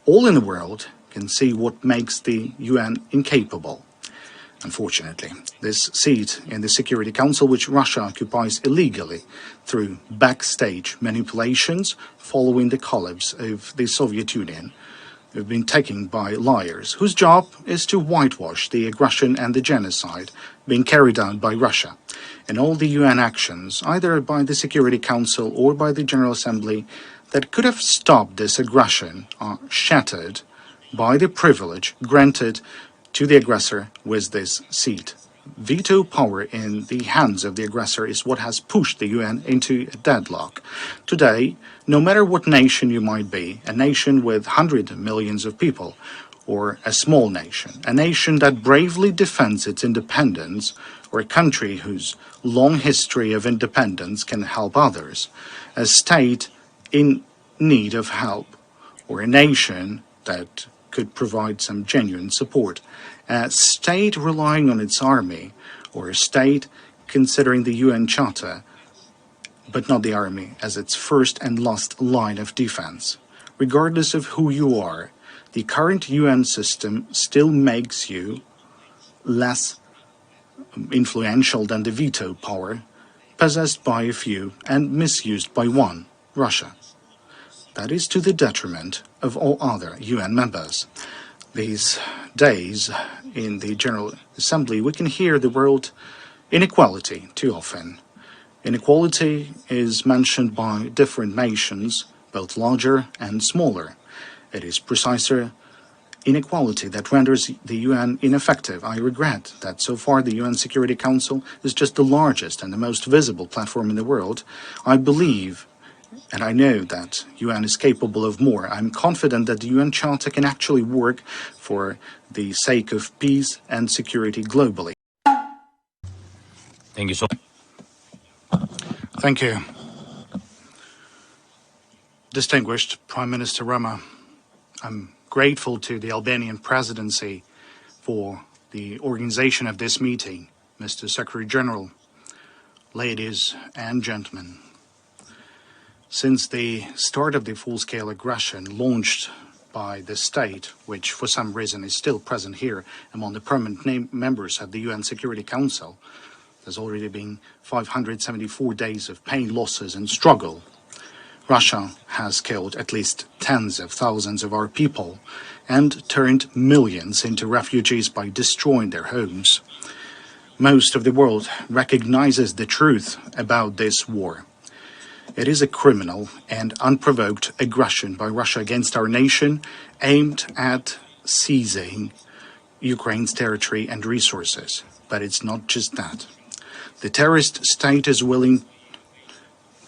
all in the world can see what makes the UN incapable. Unfortunately, this seat in the Security Council, which Russia occupies illegally through backstage manipulations following the collapse of the Soviet Union, have been taken by liars whose job is to whitewash the aggression and the genocide being carried out by Russia. And all the UN actions, either by the Security Council or by the General Assembly, that could have stopped this aggression are shattered by the privilege granted to the aggressor with this seat. Veto power in the hands of the aggressor is what has pushed the UN into a deadlock. Today, no matter what nation you might be, a nation with hundreds of millions of people, or a small nation, a nation that bravely defends its independence, or a country whose long history of independence can help others, a state in need of help, or a nation that could provide some genuine support, a state relying on its army, or a state considering the UN Charter, but not the army, as its first and last line of defense. Regardless of who you are, the current UN system still makes you less influential than the veto power possessed by a few and misused by one, Russia. That is to the detriment of all other UN members. These days, in the General Assembly, we can hear the word inequality too often. Inequality is mentioned by different nations, both larger and smaller. It is precisely inequality that renders the UN ineffective. I regret that so far the UN Security Council is just the largest and the most visible platform in the world. I believe and I know that UN is capable of more. I'm confident that the UN Charter can actually work for the sake of peace and security globally. Thank you so much. Thank you. Distinguished Prime Minister Rama, I'm grateful to the Albanian presidency for the organization of this meeting. Mr. Secretary General, ladies and gentlemen, since the start of the full-scale aggression launched by the state, which for some reason is still present here among the permanent members of the UN Security Council, there's already been 574 days of pain, losses, and struggle. Russia has killed at least tens of thousands of our people and turned millions into refugees by destroying their homes. Most of the world recognizes the truth about this war. It is a criminal and unprovoked aggression by Russia against our nation aimed at seizing Ukraine's territory and resources. But it's not just that. The terrorist state is willing,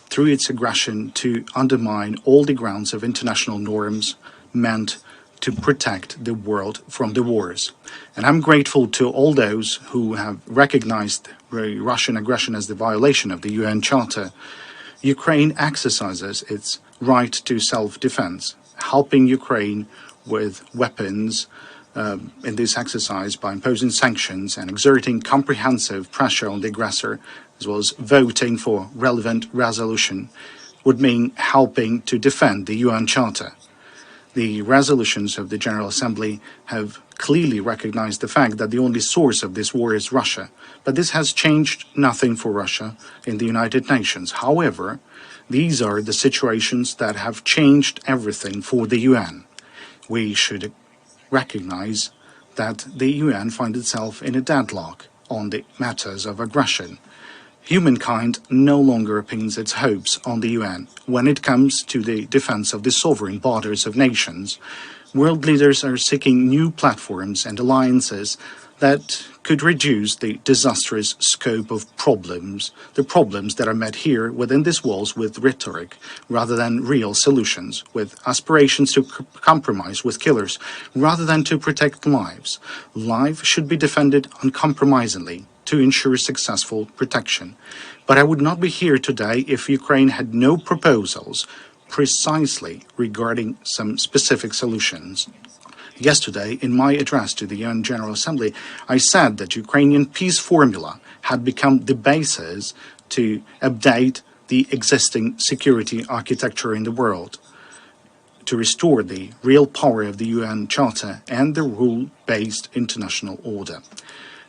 through its aggression, to undermine all the grounds of international norms meant to protect the world from the wars. And I'm grateful to all those who have recognized Russian aggression as the violation of the UN Charter. Ukraine exercises its right to self-defense, helping Ukraine with weapons in this exercise by imposing sanctions and exerting comprehensive pressure on the aggressor, as well as voting for relevant resolution, would mean helping to defend the UN Charter. The resolutions of the General Assembly have clearly recognized the fact that the only source of this war is Russia, but this has changed nothing for Russia in the United Nations. However, these are the situations that have changed everything for the UN. We should recognize that the UN finds itself in a deadlock on the matters of aggression. Humankind no longer pins its hopes on the UN when it comes to the defense of the sovereign borders of nations. World leaders are seeking new platforms and alliances that could reduce the disastrous scope of problems, the problems that are met here within these walls with rhetoric, rather than real solutions, with aspirations to compromise with killers, rather than to protect lives. Life should be defended uncompromisingly to ensure successful protection. But I would not be here today if Ukraine had no proposals precisely regarding some specific solutions. Yesterday, in my address to the UN General Assembly, I said that Ukrainian peace formula had become the basis to update the existing security architecture in the world. to restore the real power of the UN Charter and the rule-based international order.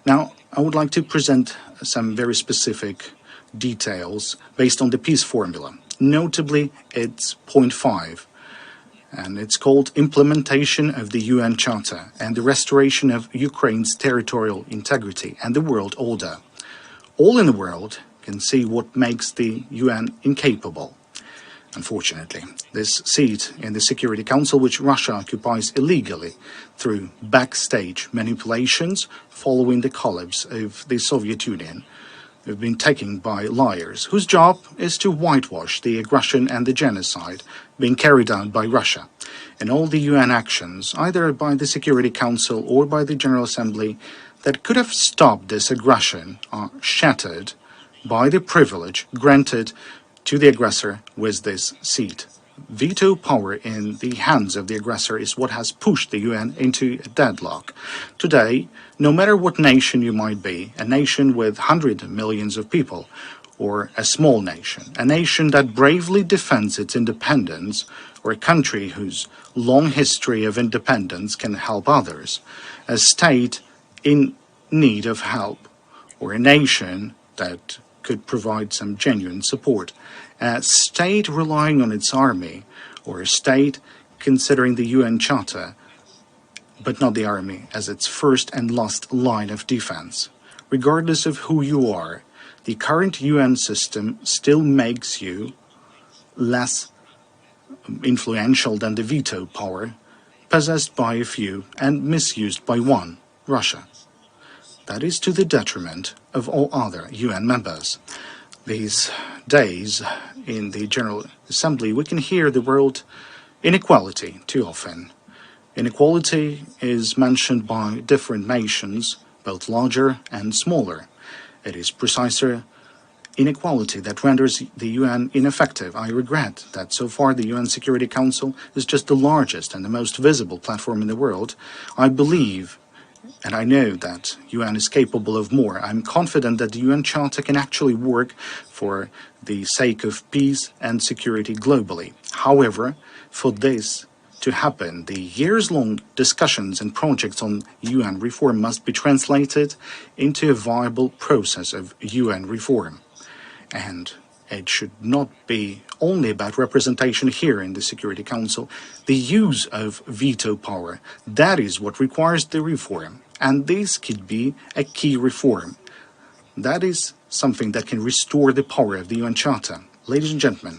Now, I would like to present some very specific details based on the peace formula. Notably, it's point 5, and it's called Implementation of the UN Charter and the Restoration of Ukraine's Territorial Integrity and the World Order. All in the world can see what makes the UN incapable. Unfortunately, this seat in the Security Council, which Russia occupies illegally through backstage manipulations following the collapse of the Soviet Union, have been taken by liars whose job is to whitewash the aggression and the genocide being carried out by Russia. And all the UN actions, either by the Security Council or by the General Assembly, that could have stopped this aggression are shattered by the privilege granted to the aggressor with this seat. Veto power in the hands of the aggressor is what has pushed the UN into a deadlock. Today, no matter what nation you might be, a nation with hundreds of millions of people, or a small nation, a nation that bravely defends its independence, or a country whose long history of independence can help others, a state in need of help, or a nation that could provide some genuine support, a state relying on its army, or a state considering the UN Charter, but not the army, as its first and last line of defense. Regardless of who you are, the current UN system still makes you less influential than the veto power possessed by a few and misused by one, Russia. That is to the detriment of all other UN members. These days, in the General Assembly, we can hear the word inequality too often. Inequality is mentioned by different nations, both larger and smaller. It is precisely inequality that renders the UN ineffective. I regret that so far the UN Security Council is just the largest and the most visible platform in the world. I believe and I know that UN is capable of more. I'm confident that the UN Charter can actually work for the sake of peace and security globally. However, for this to happen, the years-long discussions and projects on UN reform must be translated into a viable process of UN reform. And it should not be only about representation here in the Security Council. The use of veto power, that is what requires the reform. And this could be a key reform. That is something that can restore the power of the UN Charter. Ladies and gentlemen,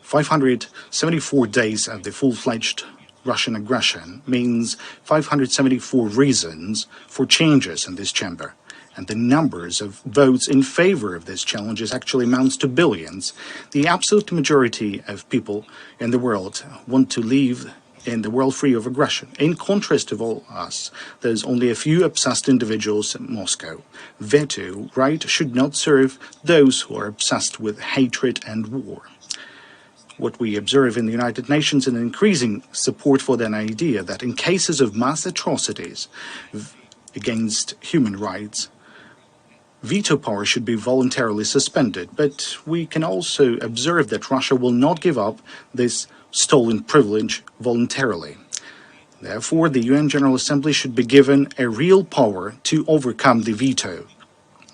574 days of the full-fledged Russian aggression means 574 reasons for changes in this chamber. And the numbers of votes in favor of this challenge actually amounts to billions. The absolute majority of people in the world want to live in the world free of aggression. In contrast to all us, there's only a few obsessed individuals in Moscow. Veto right should not serve those who are obsessed with hatred and war. What we observe in the United Nations is an increasing support for that idea that in cases of mass atrocities against human rights, veto power should be voluntarily suspended. But we can also observe that Russia will not give up this stolen privilege voluntarily. Therefore, the UN General Assembly should be given a real power to overcome the veto.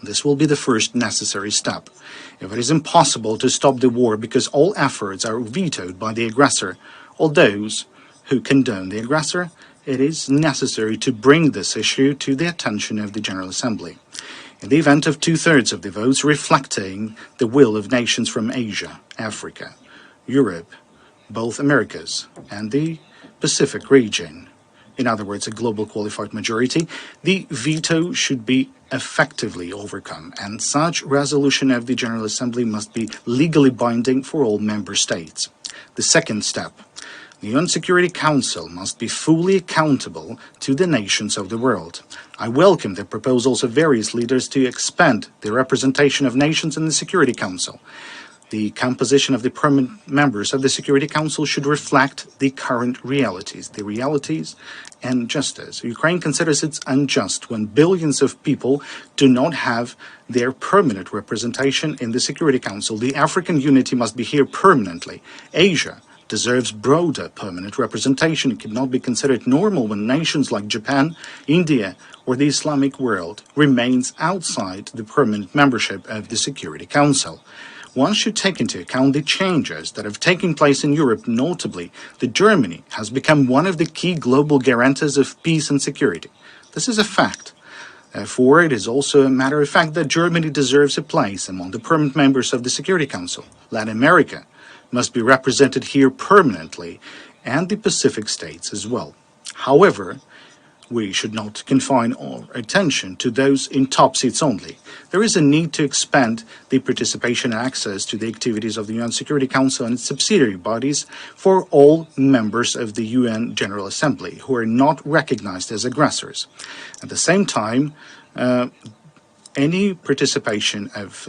This will be the first necessary step. If it is impossible to stop the war because all efforts are vetoed by the aggressor or those who condone the aggressor, it is necessary to bring this issue to the attention of the General Assembly. In the event of two-thirds of the votes reflecting the will of nations from Asia, Africa, Europe, both Americas, and the Pacific region, in other words, a global qualified majority, the veto should be effectively overcome, and such resolution of the General Assembly must be legally binding for all member states. The second step, the UN Security Council must be fully accountable to the nations of the world. I welcome the proposals of various leaders to expand the representation of nations in the Security Council. The composition of the permanent members of the Security Council should reflect the current realities, and justice. Ukraine considers it unjust when billions of people do not have their permanent representation in the Security Council. The African unity must be here permanently. Asia deserves broader permanent representation. It cannot be considered normal when nations like Japan, India, or the Islamic world remains outside the permanent membership of the Security Council. One should take into account the changes that have taken place in Europe, notably that Germany has become one of the key global guarantors of peace and security. This is a fact. Therefore, it is also a matter of fact that Germany deserves a place among the permanent members of the Security Council. Latin America must be represented here permanently, and the Pacific states as well. However, we should not confine our attention to those in top seats only. There is a need to expand the participation and access to the activities of the UN Security Council and its subsidiary bodies for all members of the UN General Assembly who are not recognized as aggressors. At the same time, any participation of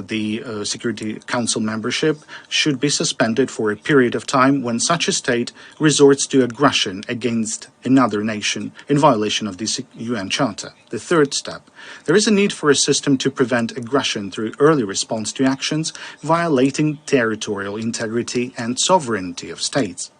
the Security Council membership should be suspended for a period of time when such a state resorts to aggression against another nation in violation of the UN Charter. The third step, there is a need for a system to prevent aggression through early response to actions violating territorial integrity and sovereignty of states.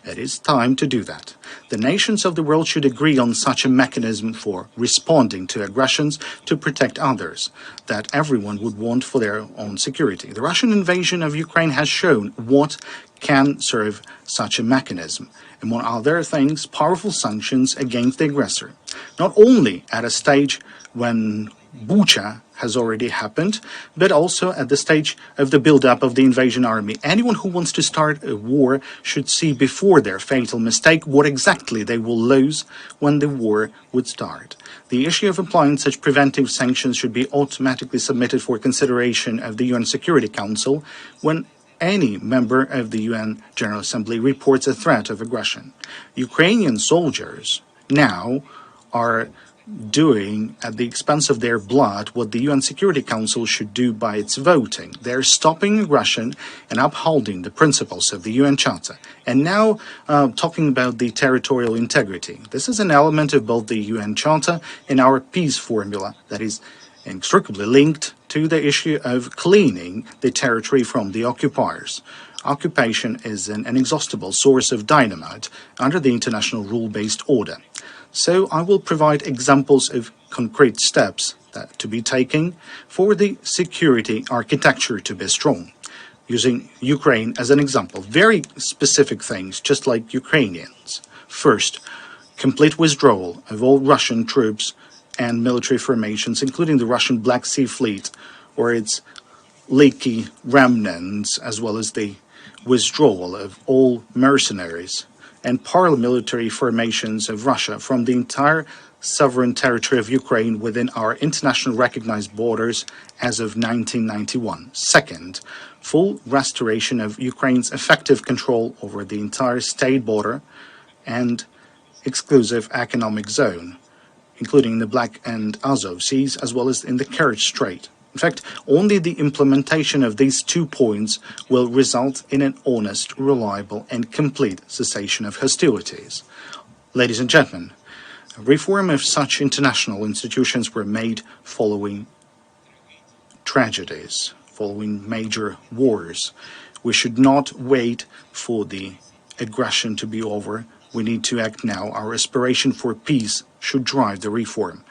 It is time to do that. The nations of the world should agree on such a mechanism for responding to aggressions to protect others that everyone would want for their own security. The Russian invasion of Ukraine has shown what can serve such a mechanism. Among other things, powerful sanctions against the aggressor. Not only at a stage when Bucha has already happened, but also at the stage of the build-up of the invasion army. Anyone who wants to start a war should see before their fatal mistake what exactly they will lose when the war would start. The issue of applying such preventive sanctions should be automatically submitted for consideration of the UN Security Council when any member of the UN General Assembly reports a threat of aggression. Ukrainian soldiers now are doing at the expense of their blood what the UN Security Council should do by its voting. They're stopping aggression and upholding the principles of the UN Charter. And now talking about the territorial integrity. This is an element of both the UN Charter and our peace formula that is inextricably linked to the issue of cleaning the territory from the occupiers. Occupation is an inexhaustible source of dynamite under the international rule-based order. So I will provide examples of concrete steps to be taken for the security architecture to be strong. Using Ukraine as an example, very specific things, just like Ukrainians. First, complete withdrawal of all Russian troops and military formations, including the Russian Black Sea Fleet or its leaky remnants, as well as the withdrawal of all mercenaries and paramilitary formations of Russia from the entire sovereign territory of Ukraine within our international recognized borders as of 1991. Second, full restoration of Ukraine's effective control over the entire state border and exclusive economic zone, including the Black and Azov Seas, as well as in the Kerch Strait. In fact, only the implementation of these 2 points will result in an honest, reliable, and complete cessation of hostilities. Ladies and gentlemen, reform of such international institutions were made following tragedies, following major wars. We should not wait for the aggression to be over. We need to act now. Our aspiration for peace should drive the reform.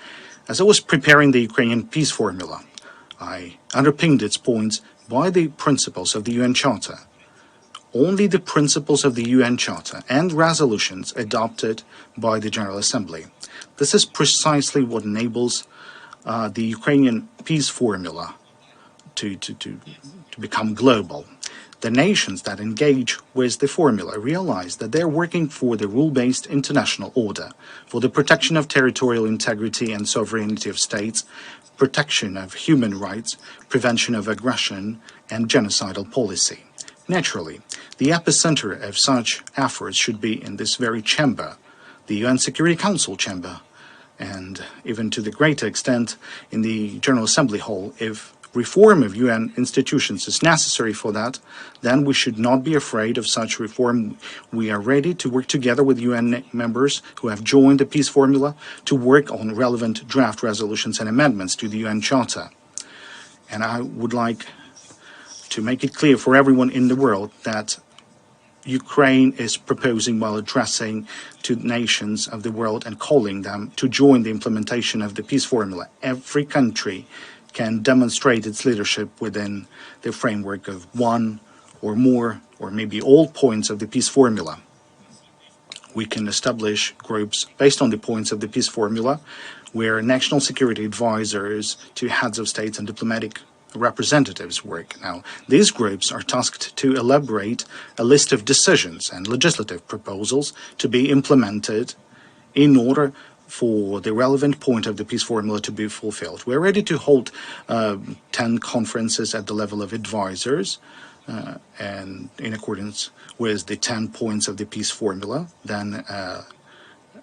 As I was preparing the Ukrainian peace formula, I underpinned its points by the principles of the UN Charter. Only the principles of the UN Charter and resolutions adopted by the General Assembly. This is precisely what enables the Ukrainian peace formula to become global. The nations that engage with the formula realize that they're working for the rule-based international order, for the protection of territorial integrity and sovereignty of states, protection of human rights, prevention of aggression, and genocidal policy. Naturally, the epicenter of such efforts should be in this very chamber, the UN Security Council chamber, and even to the greater extent in the General Assembly Hall. If reform of UN institutions is necessary for that, then we should not be afraid of such reform. We are ready to work together with UN members who have joined the peace formula to work on relevant draft resolutions and amendments to the UN Charter. And I would like to make it clear for everyone in the world that Ukraine is proposing while addressing to nations of the world and calling them to join the implementation of the peace formula. Every country can demonstrate its leadership within the framework of one or more or maybe all points of the peace formula. We can establish groups based on the points of the peace formula where national security advisors to heads of states and diplomatic representatives work. Now, these groups are tasked to elaborate a list of decisions and legislative proposals to be implemented in order for the relevant point of the peace formula to be fulfilled. We're ready to hold 10 conferences at the level of advisors and in accordance with the 10 points of the peace formula, then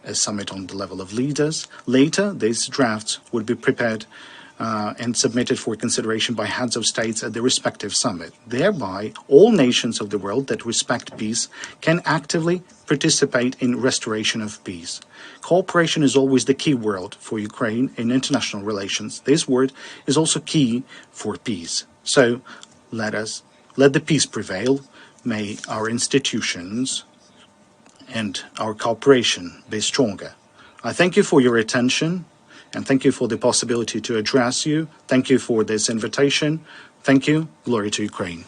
a summit on the level of leaders. Later, these drafts would be prepared and submitted for consideration by heads of states at the respective summit. Thereby, all nations of the world that respect peace can actively participate in restoration of peace. Cooperation is always the key word for Ukraine in international relations. This word is also key for peace. So let the peace prevail. May our institutions and our cooperation be stronger. I thank you for your attention. And thank you for the possibility to address you. Thank you for this invitation. Thank you. Glory to Ukraine.